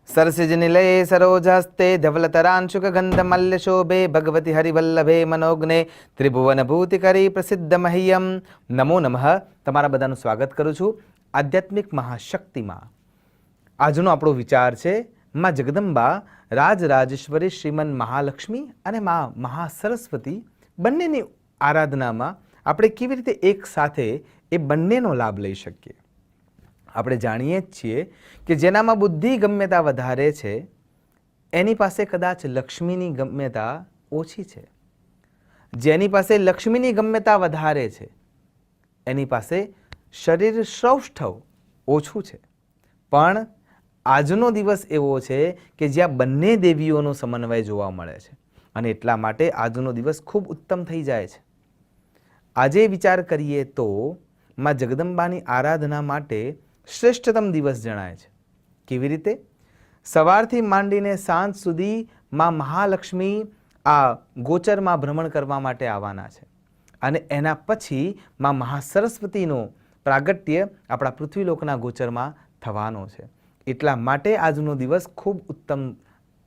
सरसिजनिलये सरोजहस्ते धवलतरांशुकगन्धमल्लशोभे भगवति हरिवल्लभे मनोज्ञे त्रिभुवनभूतिकरी प्रसिद्ध मह्यम नमो नमः। તમારા બધાનું સ્વાગત કરું છું આધ્યાત્મિક મહાશક્તિમાં। આજનો આપણો વિચાર છે માં જગદંબા રાજરાજેશ્વરી શ્રીમન મહાલક્ષ્મી અને માં મહાસરસ્વતી બંનેની આરાધનામાં આપણે કેવી રીતે એક સાથે એ બંનેનો લાભ લઈ શકીએ। આપણે જાણીએ જ છીએ કે જેનામાં બુદ્ધિ ગમ્યતા વધારે છે એની પાસે કદાચ લક્ષ્મીની ગમ્યતા ઓછી છે, જેની પાસે લક્ષ્મીની ગમ્યતા વધારે છે એની પાસે શરીર સૌષ્ઠવ ઓછું છે। પણ આજનો દિવસ એવો છે કે જ્યાં બંને દેવીઓનો સમન્વય જોવા મળે છે અને એટલા માટે આજનો દિવસ ખૂબ ઉત્તમ થઈ જાય છે। આજે વિચાર કરીએ તો માં જગદંબાની આરાધના માટે શ્રેષ્ઠતમ દિવસ જણાય છે। કેવી રીતે? સવારથી માંડીને સાંજ સુધી માં મહાલક્ષ્મી આ ગોચરમાં ભ્રમણ કરવા માટે આવવાના છે અને એના પછી માં મહાસરસ્વતીનો પ્રાગટ્ય આપણા પૃથ્વીલોકના ગોચરમાં થવાનો છે। એટલા માટે આજનો દિવસ ખૂબ ઉત્તમ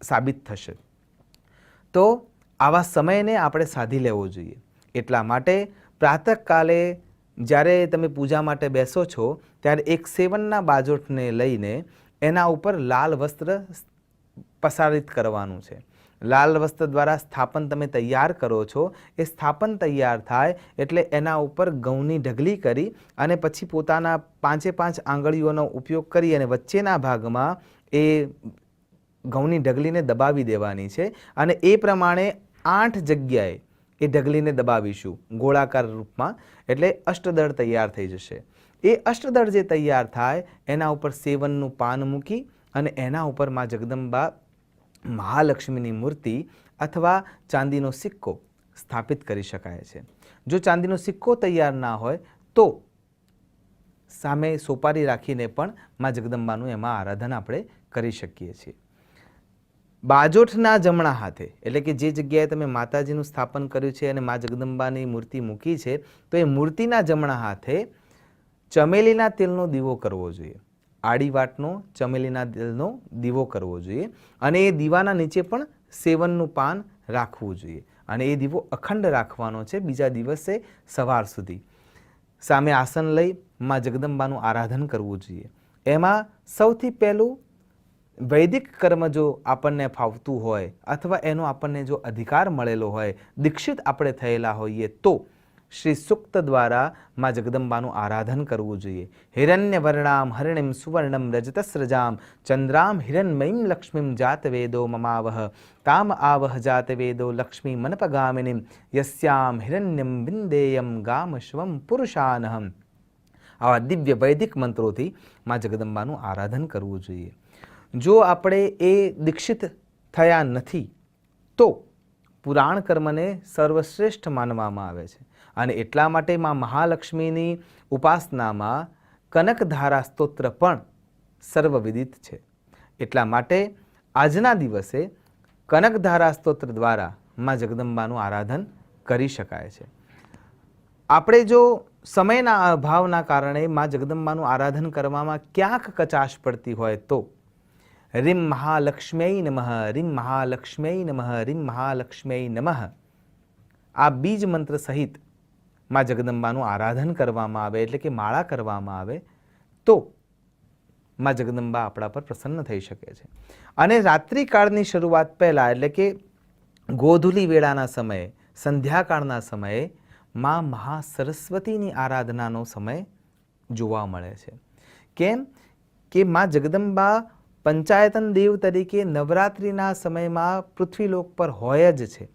સાબિત થશે। તો આવા સમયને આપણે સાધી લેવો જોઈએ। એટલા માટે પ્રાતઃકાલે જ્યારે તમે પૂજા માટે બેસો છો ત્યારે એક સેવનના બાજોઠને લઈને એના ઉપર લાલ વસ્ત્ર પસારિત કરવાનું છે। લાલ વસ્ત્ર દ્વારા સ્થાપન તમે તૈયાર કરો છો। એ સ્થાપન તૈયાર થાય એટલે એના ઉપર ઘઉંની ઢગલી કરી અને પછી પોતાના 5 આંગળીઓનો ઉપયોગ કરી અને વચ્ચેના ભાગમાં એ ઘઉંની ઢગલીને દબાવી દેવાની છે અને એ પ્રમાણે 8 જગ્યાએ એ ઢગલીને દબાવીશું ગોળાકાર રૂપમાં, એટલે અષ્ટદળ તૈયાર થઈ જશે। એ અષ્ટદળ જે તૈયાર થાય એના ઉપર સેવનનું પાન મૂકી અને એના ઉપર માં જગદંબા મહાલક્ષ્મીની મૂર્તિ અથવા ચાંદીનો સિક્કો સ્થાપિત કરી શકાય છે। જો ચાંદીનો સિક્કો તૈયાર ના હોય તો સામે સોપારી રાખીને પણ માં જગદંબાનું એમાં આરાધન આપણે કરી શકીએ છીએ। બાજોઠના જમણા હાથે એટલે કે જે જગ્યાએ તમે માતાજીનું સ્થાપન કર્યું છે અને માં જગદંબાની મૂર્તિ મૂકી છે તો એ મૂર્તિના જમણા હાથે ચમેલીના તેલનો દીવો કરવો જોઈએ। આડી વાટનો ચમેલીના તેલનો દીવો કરવો જોઈએ અને એ દીવાના નીચે પણ સેવનનું પાન રાખવું જોઈએ અને એ દીવો અખંડ રાખવાનો છે બીજા દિવસે સવાર સુધી। સામે આસન લઈ માં જગદંબાનું આરાધન કરવું જોઈએ। એમાં સૌથી પહેલું વૈદિક કર્મ જો આપણને ફાવતું હોય અથવા એનો આપણને જો અધિકાર મળેલો હોય, દીક્ષિત આપણે થયેલા હોઈએ તો શ્રી સૂક્ત દ્વારા માં જગદંબાનું આરાધન કરવું જોઈએ। હિરણ્યવર્ણામ હરિણીમ સુવર્ણમ રજતસ્રજામ ચંદ્રામ હિરણમયીમ લક્ષ્મીમ જાતવેદો મમાવહ તામ આવહ જાતવેદો લક્ષ્મી મનપગામિનીમ યસ્યામ હિરણ્યમ વિંદેયમ ગામશ્વમ પુરુષાનહમ। આવા દિવ્ય વૈદિક મંત્રોથી માં જગદંબાનું આરાધન કરવું જોઈએ। જો આપણે એ દીક્ષિત થયા નથી તો પુરાણ કર્મને સર્વશ્રેષ્ઠ માનવામાં આવે છે અને એટલા માટે માં મહાલક્ષ્મીની ઉપાસનામાં કનકધારા સ્તોત્ર પણ સર્વવિદિત છે। એટલા માટે આજના દિવસે કનકધારા સ્તોત્ર દ્વારા માં જગદંબાનું આરાધન કરી શકાય છે। આપણે જો સમયના અભાવના કારણે માં જગદંબાનું આરાધન કરવામાં ક્યાંક કચાશ પડતી હોય તો રીમ મહાલક્ષ્મ્यै નમઃ, રીમ મહાલક્ષ્મ્यै નમઃ, રીમ મહાલક્ષ્મ્यै નમઃ આ બીજ મંત્ર સહિત માં જગદંબાનું આરાધન કરવામાં આવે એટલે કે માળા કરવામાં આવે તો માં જગદંબા આપણા પર પ્રસન્ન થઈ શકે છે। અને રાત્રિકાળની શરૂઆત પહેલાં એટલે કે ગોધૂલી વેળાના સમયે, સંધ્યાકાળના સમયે માં મહાસરસ્વતીની આરાધનાનો સમય જોવા મળે છે। કેમ કે માં જગદંબા પંચાયતન દેવ તરીકે નવરાત્રિના સમયમાં પૃથ્વીલોક પર હોય જ છે,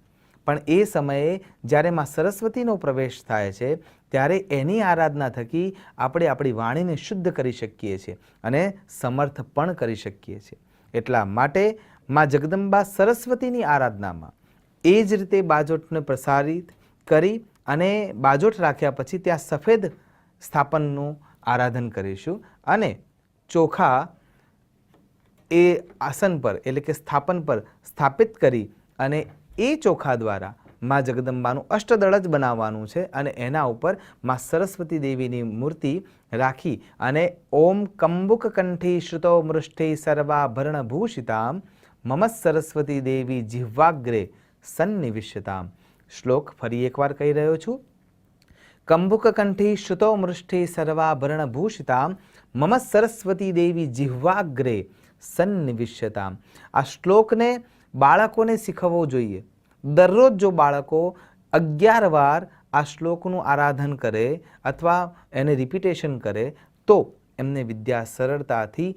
પણ એ સમયે જ્યારે માં સરસ્વતીનો પ્રવેશ થાય છે ત્યારે એની આરાધના થકી આપણે આપણી વાણીને શુદ્ધ કરી શકીએ છીએ અને સમર્થ પણ કરી શકીએ છીએ। એટલા માટે માં જગદંબા સરસ્વતીની આરાધનામાં એ જ રીતે બાજોઠને પ્રસારિત કરી અને બાજોઠ રાખ્યા પછી ત્યાં સફેદ સ્થાપનનું આરાધન કરીશું અને ચોખા એ આસન પર એટલે કે સ્થાપન પર સ્થાપિત કરી અને એ ચોખા દ્વારા માં જગદંબાનું અષ્ટદળ જ બનાવવાનું છે અને એના ઉપર માં સરસ્વતી દેવીની મૂર્તિ રાખી અને ઓમ કંબુક કંઠી શ્રુતો મૃષ્ટિ સર્વાભરણ ભૂષિતામ મમ સરસ્વતી દેવી જિહ્વાગ્રે સન્નિવિષ્યતામ. શ્લોક ફરી એકવાર કહી રહ્યો છું. કંબુક કંઠી શ્રુતો મૃષ્ટિ સર્વાભરણ ભૂષિતામ મમ સરસ્વતી દેવી જિહ્વાગ્રે સન્નિવિષ્યતામ. આ શ્લોકને બાળકોને શીખવવો જોઈએ. દરરોજ જો બાળકો 11 વાર આ શ્લોકનું આરાધન કરે અથવા એને રિપીટેશન કરે તો એમને વિદ્યા સરળતાથી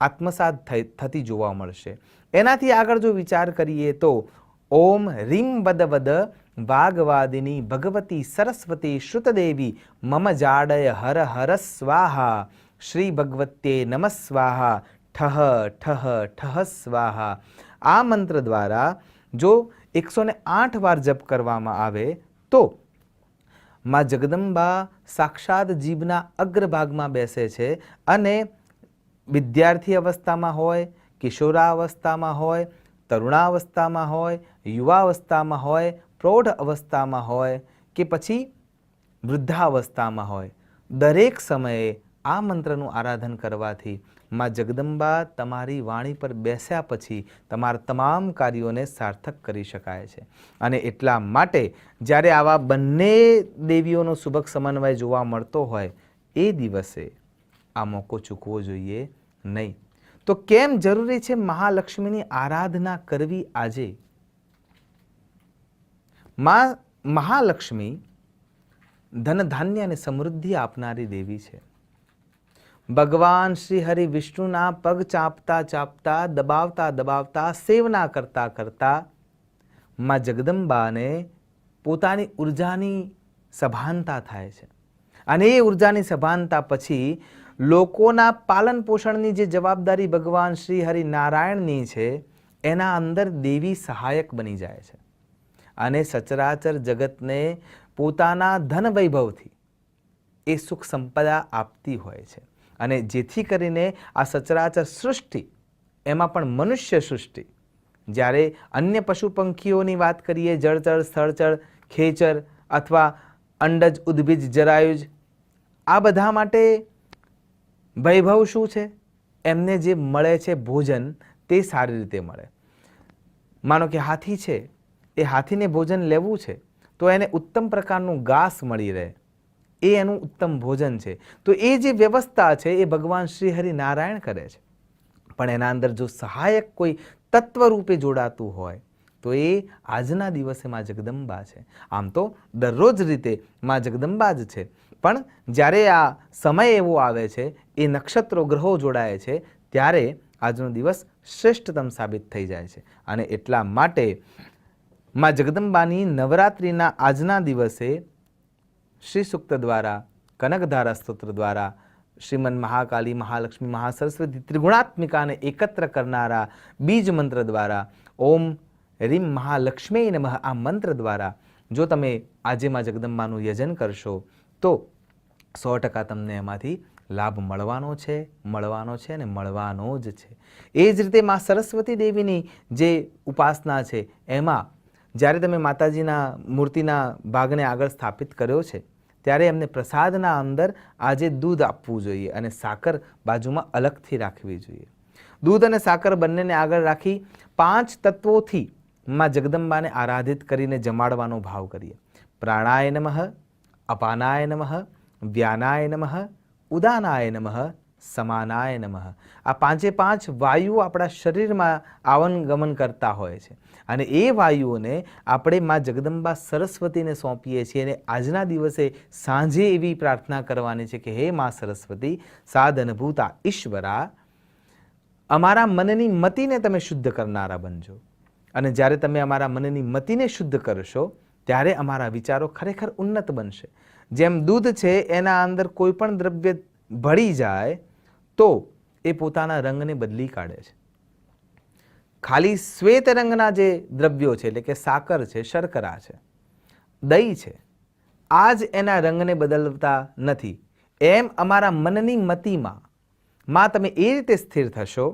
આત્મસાત થતી જોવા મળશે. એનાથી આગળ જો વિચાર કરીએ તો ઓમ રીમ વદ વદ વાગવાદિની ભગવતી સરસ્વતી શ્રુતદેવી મમ જાડય હર હર સ્વાહા શ્રી ભગવત્યે નમઃ સ્વાહા ઠહ ઠહ ઠહ સ્વાહા. આ મંત્ર દ્વારા જો 108 વાર જપ કરવામાં આવે તો માં જગદંબા સાક્ષાત જીભના અગ્રભાગમાં બેસે છે અને વિદ્યાર્થી અવસ્થામાં હોય, કિશોરાવસ્થામાં હોય, તરુણાવસ્થામાં હોય, યુવાવસ્થામાં હોય, પ્રૌઢ અવસ્થામાં હોય કે પછી વૃદ્ધાવસ્થામાં હોય, દરેક સમયે આ મંત્રનું આરાધન કરવાથી માં જગદંબા તમારી વાણી પર બેસ્યા પછી તમારા તમામ કાર્યોને સાર્થક કરી શકાય છે. અને એટલા માટે જ્યારે આવા બંને દેવીઓનો સુબક સમન્વય જોવા મળતો હોય એ દિવસે આ મોકો ચૂકવો જોઈએ નહીં. તો કેમ જરૂરી છે મહાલક્ષ્મીની આરાધના કરવી આજે? માં મહાલક્ષ્મી ધન ધાન્ય અને સમૃદ્ધિ આપનારી દેવી છે. ભગવાન શ્રી હરિ વિષ્ણુના પગ ચાપતા ચાપતા દબાવતા દબાવતા સેવના કરતા કરતા માં જગદંબાને પોતાની ઉર્જાની સભાનતા થાય છે અને એ ઉર્જાની સભાનતા પછી લોકોના પાલન પોષણની જે જવાબદારી ભગવાન શ્રી હરિ નારાયણની છે એના અંદર દેવી સહાયક બની જાય છે અને સચરાચર જગતને પોતાના ધન વૈભવથી એ સુખ સંપદા આપતી હોય છે. અને જેથી કરીને આ સચરાચર સૃષ્ટિ એમાં પણ મનુષ્ય સૃષ્ટિ, જ્યારે અન્ય પશુ પંખીઓની વાત કરીએ, જળચર, સ્થળચર, ખેચર અથવા અંડજ, ઉદ્ભિજ, જરાયુજ, આ બધા માટે વૈભવ શું છે? એમને જે મળે છે ભોજન તે સારી રીતે મળે. માનો કે હાથી છે, એ હાથીને ભોજન લેવું છે તો એને ઉત્તમ પ્રકારનું ઘાસ મળી રહે, એ એનું ઉત્તમ ભોજન છે. તો એ જે વ્યવસ્થા છે એ ભગવાન શ્રી હરિ નારાયણ કરે છે. પણ એના અંદર જો સહાયક કોઈ તત્વ રૂપે જોડાતું હોય તો એ આજના દિવસે માં જગદંબા છે. આમ તો દરરોજ રીતે માં જગદંબા જ છે, પણ જ્યારે આ સમય એવો આવે છે, એ નક્ષત્રો ગ્રહો જોડાય છે, ત્યારે આજનો દિવસ શ્રેષ્ઠતમ સાબિત થઈ જાય છે. અને એટલા માટે માં જગદંબાની નવરાત્રિના આજના દિવસે શ્રી સૂક્ત દ્વારા, કનકધારા સ્તોત્ર દ્વારા, શ્રીમન મહાકાલી, મહાલક્ષ્મી, મહાસરસ્વતી ત્રિગુણાત્મિકાને એકત્ર કરનારા બીજ મંત્ર દ્વારા, ઓમ રીમ મહાલક્ષ્મી નમઃ આ મંત્ર દ્વારા જો તમે આજે માં જગદંબાનું યજન કરશો તો 100% તમને એમાંથી લાભ મળવાનો છે અને મળવાનો જ છે. એ જ રીતે માં સરસ્વતી દેવીની જે ઉપાસના છે એમાં જ્યારે તમે માતાજીના મૂર્તિના ભાગને આગળ સ્થાપિત કર્યો છે ત્યારે એમને પ્રસાદના અંદર આજે દૂધ આપવું જોઈએ અને સાકર બાજુમાં અલગથી રાખવી જોઈએ. દૂધ અને સાકર બંનેને આગળ રાખી 5 તત્વોથી માં જગદંબાને આરાધિત કરીને જમાડવાનો ભાવ કરીએ. પ્રાણાય નમઃ, અપાનાય નમઃ, વ્યાનાય નમઃ, ઉદાનાય નમઃ, સમાનાય નમઃ. આ 5 વાયુઓ આપણા શરીરમાં આવન ગમન કરતા હોય છે અને એ વાયુઓને આપણે માં જગદંબા સરસ્વતીને સોંપીએ છીએ. અને આજના દિવસે સાંજે એવી પ્રાર્થના કરવાની છે કે હે માં સરસ્વતી, સાધનભૂતા ઈશ્વરા, અમારા મનની મતિને તમે શુદ્ધ કરનારા બનજો. અને જ્યારે તમે અમારા મનની મતિને શુદ્ધ કરશો ત્યારે અમારા વિચારો ખરેખર ઉન્નત બનશે. જેમ દૂધ છે એના અંદર કોઈ પણ દ્રવ્ય ભળી જાય તો એ પોતાના રંગને બદલી કાઢે છે. ખાલી શ્વેત રંગના જે દ્રવ્યો છે એટલે કે સાકર છે, શર્કરા છે, દહીં છે, આ જ એના રંગને બદલતા નથી. એમ અમારા મનની મતિમાં તમે એ રીતે સ્થિર થશો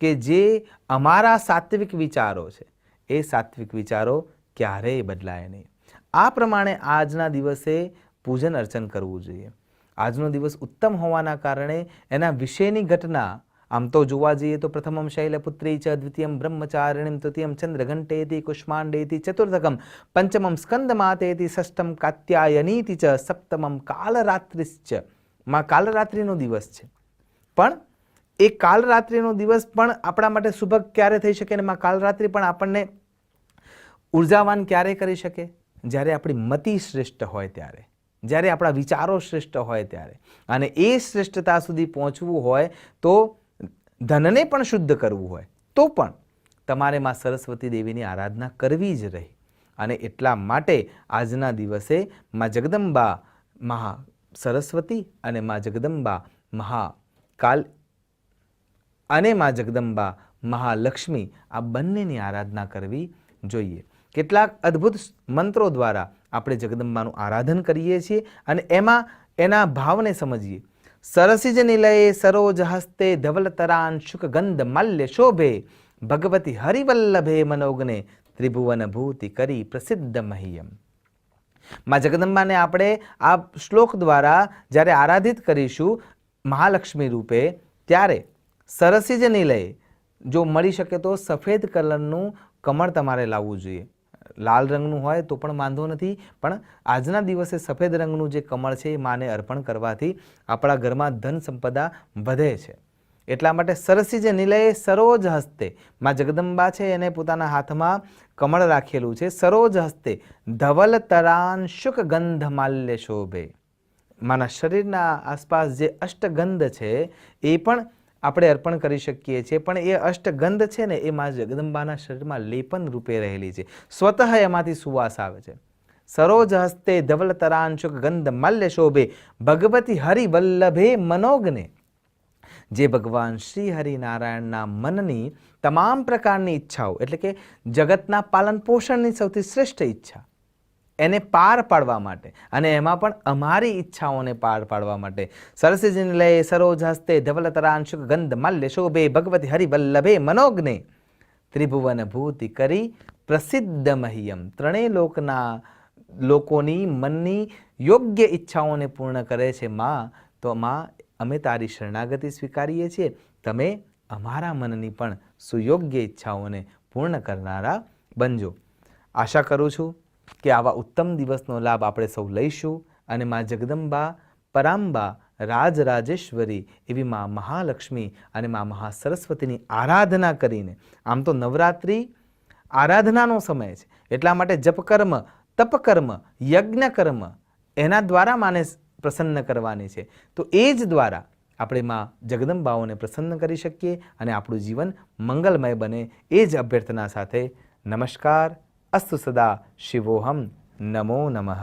કે જે અમારા સાત્વિક વિચારો છે એ સાત્વિક વિચારો ક્યારેય બદલાય નહીં. આ પ્રમાણે આજના દિવસે પૂજન અર્ચન કરવું જોઈએ. આજનો દિવસ ઉત્તમ હોવાના કારણે એના વિશેની ઘટના આમ તો જોવા જઈએ તો પ્રથમમ શૈલપુત્રી ચ, દ્વિતીયમ બ્રહ્મચારિણીમ, તૃતીયમ ચંદ્રઘંટેતિ કુષ્માંડેતિ, ચતુર્થકમ પંચમમ સ્કંદમાતેતિ, ષષ્ઠમ કાત્યાયનીતિ ચ, સપ્તમમ કાલરાત્રિશ્ચ. માં કાલરાત્રિનો દિવસ છે, પણ એ કાલરાત્રિનો દિવસ પણ આપણા માટે શુભ ક્યારે થઈ શકે? અને માં કાલરાત્રિ પણ આપણને ઉર્જાવાન ક્યારે કરી શકે? જ્યારે આપણી મતિ શ્રેષ્ઠ હોય ત્યારે, જ્યારે આપણા વિચારો શ્રેષ્ઠ હોય ત્યારે. અને એ શ્રેષ્ઠતા સુધી પહોંચવું હોય તો ધનને પણ શુદ્ધ કરવું હોય તો પણ તમારે માં સરસ્વતી દેવીની આરાધના કરવી જ રહી. અને એટલા માટે આજના દિવસે માં જગદંબા મહા સરસ્વતી અને માં જગદંબા મહાકાલ અને માં જગદંબા મહાલક્ષ્મી આ બંનેની આરાધના કરવી જોઈએ. કેટલાક અદ્ભુત મંત્રો દ્વારા આપણે જગદંબાનું આરાધન કરીએ છીએ અને એમાં એના ભાવને સમજીએ. સરસિજ નિલયે સરોજ હસ્તે, ધવલતરાન શુક ગંધ માલ્ય શોભે, ભગવતી હરિવલ્લભે મનોગને, ત્રિભુવન ભૂતિ કરી પ્રસિદ્ધ મહિયમ. માં જગદંબાને આપણે આ શ્લોક દ્વારા જ્યારે આરાધિત કરીશું મહાલક્ષ્મી રૂપે, ત્યારે સરસિજ નિલયે જો મળી શકે તો સફેદ કલરનું કમળ તમારે લાવવું જોઈએ. લાલ રંગનું હોય તો પણ વાંધો નથી, પણ આજના દિવસે સફેદ રંગનું જે કમળ છે એ માને અર્પણ કરવાથી આપણા ઘરમાં ધન સંપદા વધે છે. એટલા માટે સરસિજ નિલયે સરોજ હસ્તે, માં જગદંબા છે એને પોતાના હાથમાં કમળ રાખેલું છે. સરોજ હસ્તે ધવલ તરાન શુક ગંધ માલ્ય શોભે. માના શરીરના આસપાસ જે અષ્ટગંધ છે એ પણ આપણે અર્પણ કરી શકીએ છીએ, પણ એ અષ્ટગંધ છે ને એ માં જગદંબાના શરીરમાં લેપન રૂપે રહેલી છે, સ્વતઃ એમાંથી સુવાસ આવે છે. સરોજ હસ્તે ધવલ તરાન શુક ગંધ માલ્ય શોભે, ભગવતી હરિવલ્લભે મનોગને. જે ભગવાન શ્રી હરિનારાયણના મનની તમામ પ્રકારની ઈચ્છાઓ, એટલે કે જગતના પાલન પોષણની સૌથી શ્રેષ્ઠ ઈચ્છા, એને પાર પાડવા માટે અને એમાં પણ અમારી ઈચ્છાઓને પાર પાડવા માટે સરસિજ નિલયે સરોજ હસ્તે ધવલતરાન શુક ગંધ માલ્ય શોભે, ભગવતી હરિવલ્લભે મનોગને, ત્રિભુવન ભૂતિ કરી પ્રસિદ્ધ મહિયમ. ત્રણેય લોકોની મનની યોગ્ય ઈચ્છાઓને પૂર્ણ કરે છે માં. તો માં, અમે તારી શરણાગતિ સ્વીકારીએ છીએ, તમે અમારા મનની પણ સુયોગ્ય ઈચ્છાઓને પૂર્ણ કરનારા બનજો. આશા કરું છું કે આવા ઉત્તમ દિવસનો લાભ આપણે સૌ લઈશું અને માં જગદંબા, પરાંબા, રાજરાજેશ્વરી એવી માં મહાલક્ષ્મી અને માં મહાસરસ્વતીની આરાધના કરીને, આમ તો નવરાત્રિ આરાધનાનો સમય છે, એટલા માટે જપકર્મ, તપકર્મ, યજ્ઞકર્મ એના દ્વારા માને પ્રસન્ન કરવાની છે. તો એ જ દ્વારા આપણે માં જગદંબાઓને પ્રસન્ન કરી શકીએ અને આપણું જીવન મંગલમય બને, એ જ અભ્યર્થના સાથે નમસ્કાર. અસ્તુ સદા. શિવોહમ. નમો નમઃ.